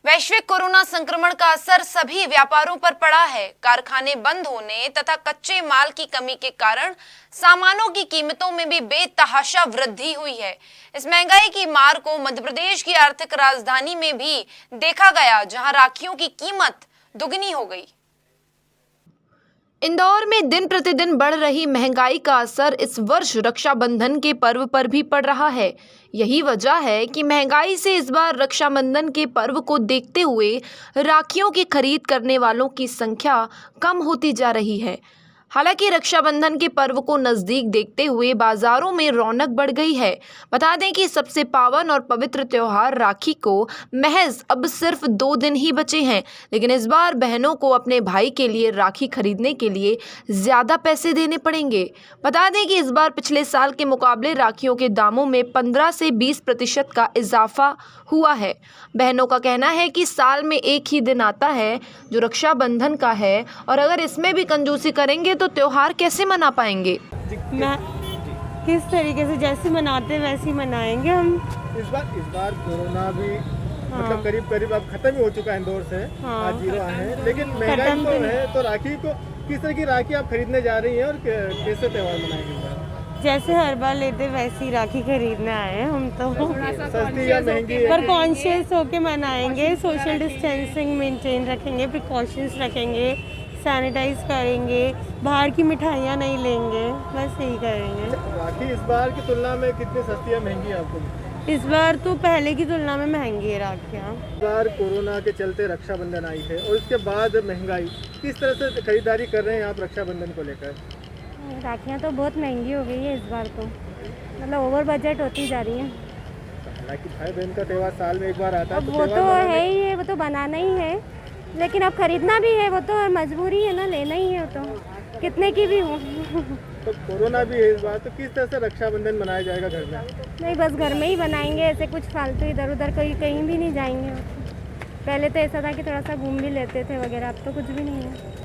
वैश्विक कोरोना संक्रमण का असर सभी व्यापारों पर पड़ा है। कारखाने बंद होने तथा कच्चे माल की कमी के कारण सामानों की कीमतों में भी बेतहाशा वृद्धि हुई है। इस महंगाई की मार को मध्य प्रदेश की आर्थिक राजधानी में भी देखा गया, जहां राखियों की कीमत दुगनी हो गई। इंदौर में दिन प्रतिदिन बढ़ रही महंगाई का असर इस वर्ष रक्षाबंधन के पर्व पर भी पड़ रहा है। यही वजह है कि महंगाई से इस बार रक्षाबंधन के पर्व को देखते हुए राखियों की खरीद करने वालों की संख्या कम होती जा रही है। हालांकि रक्षाबंधन के पर्व को नज़दीक देखते हुए बाजारों में रौनक बढ़ गई है। बता दें कि सबसे पावन और पवित्र त्योहार राखी को महज अब सिर्फ 2 दिन ही बचे हैं, लेकिन इस बार बहनों को अपने भाई के लिए राखी खरीदने के लिए ज़्यादा पैसे देने पड़ेंगे। बता दें कि इस बार पिछले साल के मुकाबले राखियों के दामों में 15 से 20% का इजाफा हुआ है। बहनों का कहना है कि साल में एक ही दिन आता है जो रक्षाबंधन का है, और अगर इसमें भी कंजूसी करेंगे तो त्योहार कैसे मना पाएंगे। मैं किस तरीके से जैसे मनाते हैं वैसे ही मनाएंगे हम। इस बार कोरोना भी मतलब करीब अब खत्म ही हो चुका है इंदौर से। आज 0 है, लेकिन महंगाई तो है। तो राखी को किस तरह की राखी आप खरीदने जा रही हैं और कैसे त्योहार मनाएंगे इस बार? जैसे हर बार लेते वैसे ही राखी खरीदने आए हैं हम तो। सस्ती या महंगी है? पर कॉन्शियस होके मनाएंगे, सोशल डिस्टेंसिंग मेंटेन रखेंगे, प्रिकॉशंस रखेंगे, सैनिटाइज करेंगे, बाहर की मिठाइयाँ नहीं लेंगे, बस यही करेंगे। राखी इस बार की तुलना में कितनी सस्ती या महंगी है आपको? इस बार तो पहले की तुलना में महंगी है राखियाँ। इस बार कोरोना के चलते रक्षाबंधन आई है और उसके बाद महंगाई, किस तरह से खरीदारी कर रहे हैं आप रक्षाबंधन को लेकर? राखियाँ तो बहुत महंगी हो गई है इस बार, तो मतलब ओवर बजट होती जा रही है। हालांकि भाई बहन का त्योहार साल में एक बार आता है, वो तो है ही है, वो तो बनाना ही है, लेकिन अब खरीदना भी है, वो तो मजबूरी है ना, लेना ही है, वो तो कितने की भी हो। तो कोरोना भी है इस बार, तो किस तरह से रक्षाबंधन मनाया जाएगा घर में? नहीं, बस घर में ही बनाएंगे, ऐसे कुछ फालतू इधर उधर कहीं भी नहीं जाएंगे। पहले तो ऐसा था कि थोड़ा सा घूम भी लेते थे वगैरह, अब तो कुछ भी नहीं है।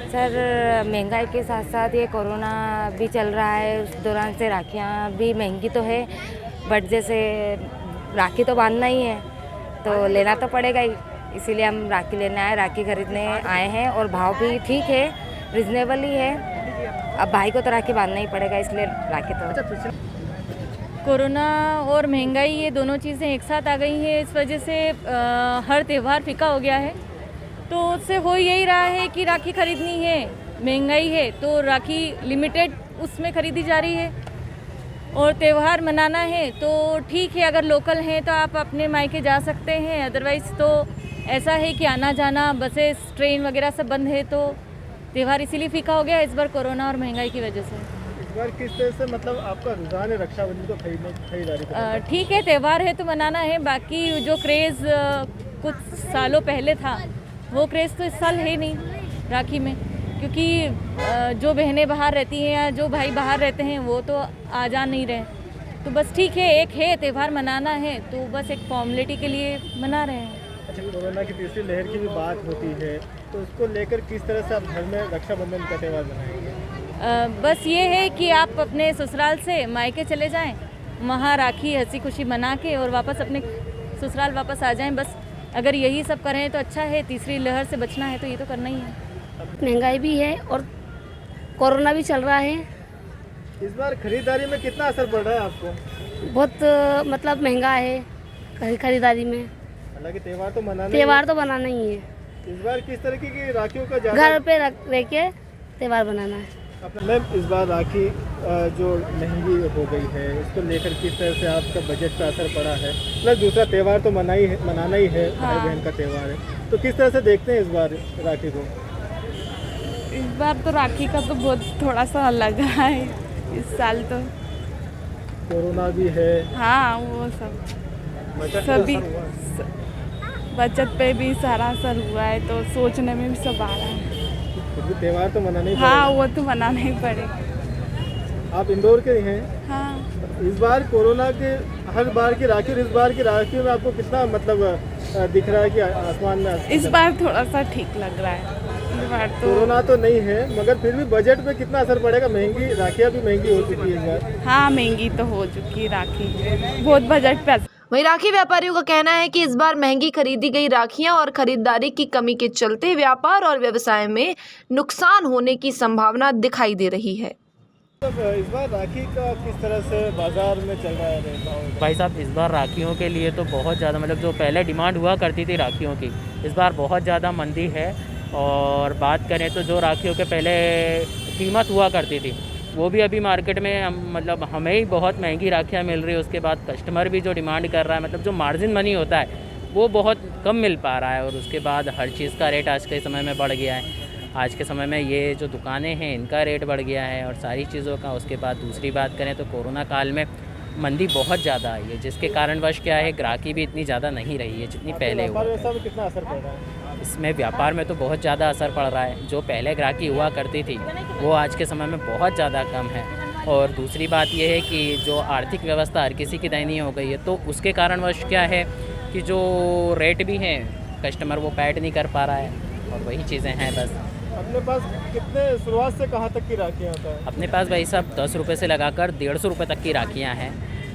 सर, महंगाई के साथ साथ ये कोरोना भी चल रहा है, उस दौरान से राखियाँ भी महंगी तो है, बट जैसे राखी तो बांधना ही है तो लेना तो पड़ेगा ही, इसीलिए हम राखी लेने आए, राखी खरीदने आए हैं। और भाव भी ठीक है, रिजनेबल ही है। अब भाई को तो राखी बांधना ही पड़ेगा, इसलिए राखी तो। कोरोना और महंगाई ये दोनों चीज़ें एक साथ आ गई हैं, इस वजह से हर त्यौहार फीका हो गया है। तो उससे हो यही रहा है कि राखी खरीदनी है, महंगाई है तो राखी लिमिटेड उसमें खरीदी जा रही है, और त्यौहार मनाना है तो ठीक है, अगर लोकल हैं तो आप अपने मायके जा सकते हैं, अदरवाइज़ तो ऐसा है कि आना जाना, बसेस, ट्रेन वगैरह सब बंद है, तो त्यौहार इसीलिए फीका हो गया इस बार कोरोना और महंगाई की वजह से। इस बार किस तरह से मतलब आपका रुझान है रक्षाबंधन को खरीदारी? ठीक है, त्यौहार है तो मनाना है, बाकी जो क्रेज़ कुछ सालों पहले था वो क्रेज़ तो इस साल है नहीं राखी में, क्योंकि जो बहनें बाहर रहती हैं या जो भाई बाहर रहते हैं वो तो आ जा नहीं रहे। तो बस ठीक है, एक है त्यौहार मनाना है तो बस एक फॉर्मेलिटी के लिए मना रहे हैं। अच्छा, कोरोना की तीसरी लहर की भी बात होती है, तो उसको लेकर किस तरह से आप घर में रक्षाबंधन का त्यौहार मनाएंगे? बस ये है कि आप अपने ससुराल से मायके चले जाएं, वहाँ राखी हंसी खुशी मना के और वापस अपने ससुराल वापस आ जाएं। बस अगर यही सब करें तो अच्छा है, तीसरी लहर से बचना है तो ये तो करना ही है। महंगाई भी है और कोरोना भी चल रहा है। इस बार खरीदारी में कितना असर पड़ रहा है आपको? बहुत मतलब महंगा है खरीदारी में। हालांकि त्यौहार तो बनाना ही है। इस बार किस तरीके की राखियों का घर पे रह के त्यौहार बनाना है। मैम, इस बार राखी जो महंगी हो गई है, इसको लेकर किस तरह से आपका बजट का असर पड़ा है? प्लस दूसरा त्यौहार तो मनाना ही है, भाई बहन का त्यौहार है, तो किस तरह से देखते हैं इस बार राखी को? इस बार तो राखी का तो बहुत थोड़ा सा लग रहा है इस साल तो। कोरोना भी है। हाँ, वो सब सभी बचत पे भी सारा असर हुआ है, तो सोचने में भी सब आ रहा है। त्यौहार तो मनाना ही हाँ, वो तो मनाना ही पड़ेगा। आप इंदौर के हैं? हाँ। इस बार कोरोना के हर बार की राखी और इस बार की राखी में आपको कितना मतलब दिख रहा है कि आसमान में? इस बार थोड़ा सा ठीक लग रहा है। इस बार तो कोरोना तो नहीं है, मगर फिर भी बजट पे कितना असर पड़ेगा? महंगी राखियाँ भी महंगी हो चुकी है इस बार। हाँ, महंगी तो हो चुकी है राखी, बहुत बजट पे। वहीं राखी व्यापारियों का कहना है कि इस बार महंगी खरीदी गई राखियां और खरीदारी की कमी के चलते व्यापार और व्यवसाय में नुकसान होने की संभावना दिखाई दे रही है। तो इस बार राखी का किस तरह से बाजार में चल रहा है भाव? भाई साहब, इस बार राखियों के लिए तो बहुत ज़्यादा, मतलब जो पहले डिमांड हुआ करती थी राखियों की, इस बार बहुत ज़्यादा मंदी है। और बात करें तो जो राखियों के पहले कीमत हुआ करती थी वो भी अभी मार्केट में मतलब हमें ही बहुत महंगी राखियाँ मिल रही है। उसके बाद कस्टमर भी जो डिमांड कर रहा है, मतलब जो मार्जिन मनी होता है वो बहुत कम मिल पा रहा है। और उसके बाद हर चीज़ का रेट आज के समय में बढ़ गया है। आज के समय में ये जो दुकानें हैं इनका रेट बढ़ गया है और सारी चीज़ों का। उसके बाद दूसरी बात करें तो कोरोना काल में मंदी बहुत ज़्यादा आई है, जिसके कारणवश क्या है, ग्राहकी भी इतनी ज़्यादा नहीं रही है जितनी पहले हुआ। कितना असर पड़ रहा है इसमें व्यापार में तो बहुत ज़्यादा असर पड़ रहा है। जो पहले ग्राहकी हुआ करती थी वो आज के समय में बहुत ज़्यादा कम है। और दूसरी बात ये है कि जो आर्थिक व्यवस्था हर किसी की दयनीय हो गई है, तो उसके कारणवश क्या है कि जो रेट भी हैं कस्टमर वो पैड नहीं कर पा रहा है। और वही चीज़ें हैं बस। अपने पास कितने शुरुआत से कहाँ तक की राखियाँ होता है? अपने पास भाई साहब 10 रुपये से लगाकर 150 रुपये तक की राखियाँ हैं।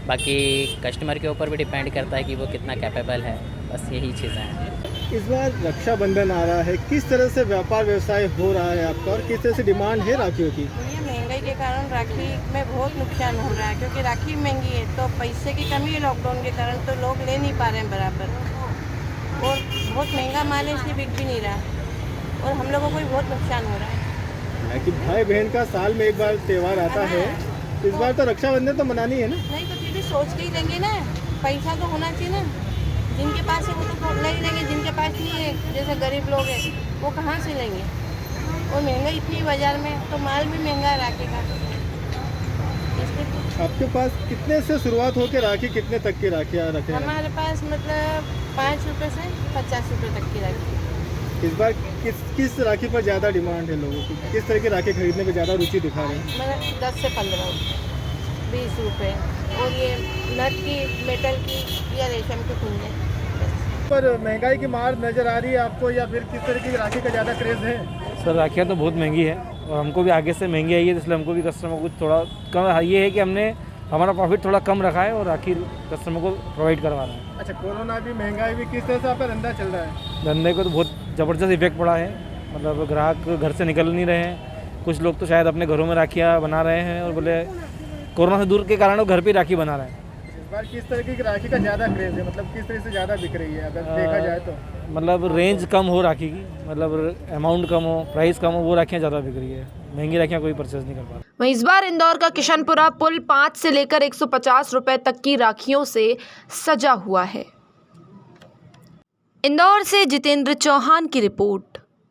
बाकी कस्टमर के ऊपर भी डिपेंड करता है कि वो कितना कैपेबल है। बस यही चीज़ें हैं। इस बार रक्षाबंधन आ रहा है, किस तरह से व्यापार व्यवसाय हो रहा है आपका और किस तरह से डिमांड है राखियों की? ये महंगाई के कारण राखी में बहुत नुकसान हो रहा है, क्योंकि राखी महंगी है तो पैसे की कमी है लॉकडाउन के कारण, तो लोग ले नहीं पा रहे हैं बराबर। और बहुत महंगा माल है इसलिए बिक भी नहीं रहा और हम लोगों को भी बहुत नुकसान हो रहा है। कि भाई बहन का साल में एक बार त्यौहार आता है, इस बार तो रक्षाबंधन तो मनानी है ना? नहीं तो फिर भी सोच के ही लेंगे ना, पैसा तो होना चाहिए ना। जिनके पास है वो तो ले ही लेंगे, जिनके पास नहीं है जैसे गरीब लोग हैं वो कहाँ से लेंगे। और महंगाई इतनी है बाजार में, तो माल भी महंगा है राखी का। आपके पास कितने से शुरुआत होकर राखी कितने तक की राखियाँ रखे हैं? हमारे पास मतलब 5 रुपये से 50 रुपये तक की राखी। इस बार किस राखी पर ज़्यादा डिमांड है लोगों की? किस तरह की राखी खरीदने में ज़्यादा रुचि दिखा रहे हैं? मतलब 10 से 15 रुपये, 20 रुपये। और ये नट की, मेटल की या रेशम की कुंडे। पर महंगाई की मार नज़र आ रही है आपको, या फिर किस तरह की राखी का ज़्यादा क्रेज़ है? सर राखियाँ तो बहुत महंगी है और हमको भी आगे से महंगी आई है, इसलिए हमको भी कस्टमर को थोड़ा कम, ये है कि हमने हमारा प्रॉफिट थोड़ा कम रखा है और राखी कस्टमर को प्रोवाइड करवा रहे हैं। अच्छा, कोरोना भी महंगाई भी, किस तरह से आपका धंधा चल रहा है? धंधे को तो बहुत ज़बरदस्त इफेक्ट पड़ा है। मतलब ग्राहक घर से निकल नहीं रहे हैं। कुछ लोग तो शायद अपने घरों में राखियाँ बना रहे हैं और बोले कोरोना से दूर के कारण वो घर पे राखी बना रहे हैं। इस बार किस तरह की राखी का ज़्यादा क्रेज़ है, मतलब किस तरह से ज़्यादा बिक रही है अगर देखा जाए तो? मतलब रेंज कम हो राखी की, मतलब अमाउंट कम हो, प्राइस कम हो, वो राखियाँ ज़्यादा बिक रही है। महंगी राखियाँ कोई परचेज नहीं कर पा रहा। वहीं इस बार इंदौर का किशनपुरा पुल 5 से लेकर 150 रुपए तक की राखियों से सजा हुआ है। इंदौर से जितेंद्र चौहान की रिपोर्ट।